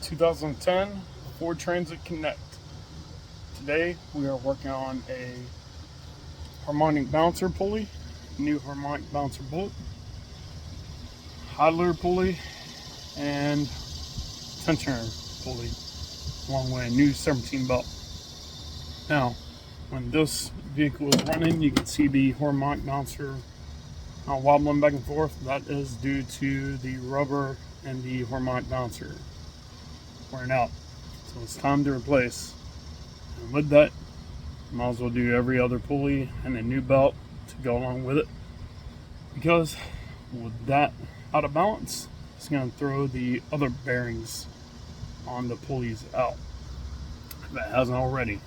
2010 Ford Transit Connect. Today we are working on a harmonic bouncer pulley, new harmonic bouncer bolt, idler pulley, and tensioner pulley, along with a new serpentine belt. Now, when this vehicle is running, you can see the harmonic bouncer wobbling back and forth. That is due to the rubber and the harmonic bouncer wearing out. So it's time to replace. And with that, you might as well do every other pulley and a new belt to go along with it. Because with that out of balance, it's going to throw the other bearings on the pulleys out if it hasn't already.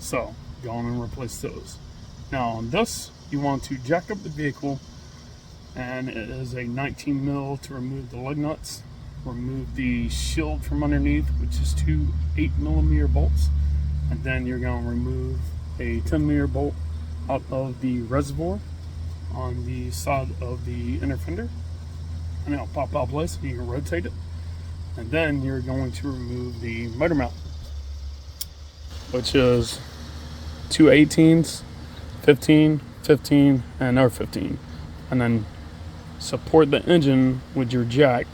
So go on and replace those. Now on this, you want to jack up the vehicle, and it is a 19 mil to remove the lug nuts, remove the shield from underneath, which is two 8mm bolts, and then you're going to remove a 10mm bolt out of the reservoir on the side of the inner fender, and it'll pop out of place and you can rotate it. And then you're going to remove the motor mount, which is two 18s, 15, 15, and another 15, and then support the engine with your jack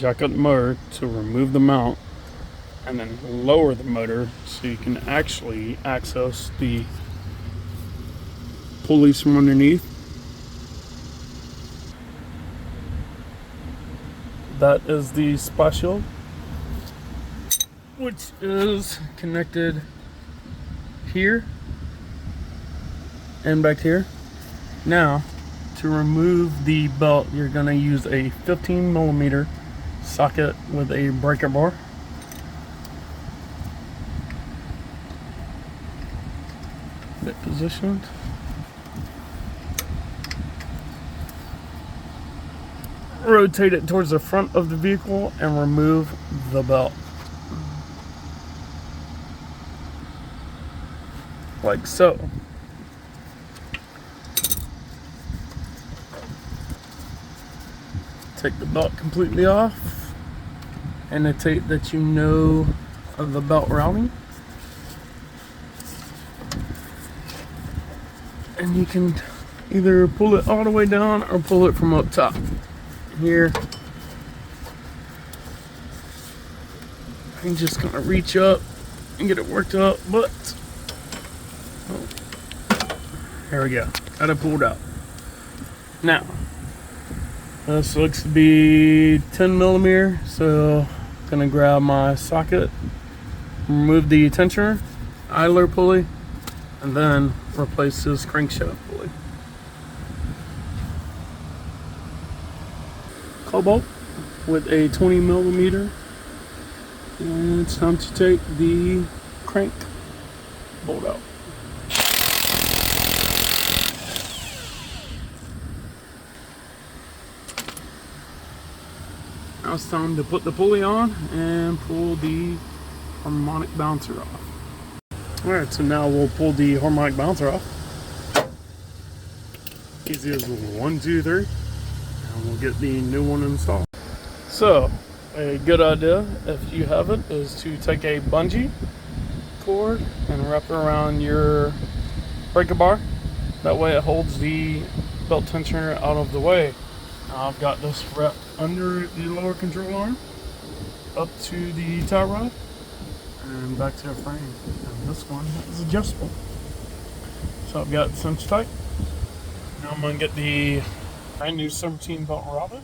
up the motor to remove the mount, and then lower the motor so you can actually access the pulleys from underneath. That is the spot shield, which is connected here and back here. Now, to remove the belt, you're going to use a 15mm socket with a breaker bar. Get positioned. Rotate it towards the front of the vehicle and remove the belt. Like so. Take the belt completely off, annotate that you know of the belt routing, and you can either pull it all the way down or pull it from up top. Here, I'm just gonna reach up and get it worked up, but there we go, got it pulled out. Now, this looks to be 10mm, so I'm gonna grab my socket, remove the tensioner, idler pulley, and then replace this crankshaft pulley. Cobalt with a 20mm, and it's time to take the crank bolt out. Now it's time to put the pulley on and pull the harmonic bouncer off. Alright, so now we'll pull the harmonic bouncer off. Easy as 1, 2, 3. And we'll get the new one installed. So, a good idea, if you have it, is to take a bungee cord and wrap it around your breaker bar. That way it holds the belt tensioner out of the way. I've got this wrapped under the lower control arm, up to the tie rod, and back to the frame. And this one is adjustable. So I've got cinch tight. Now I'm going to get the brand new Serpentine belt routed,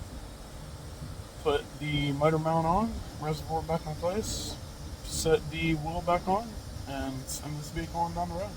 put the motor mount on, reservoir back in place, set the wheel back on, and send this vehicle on down the road.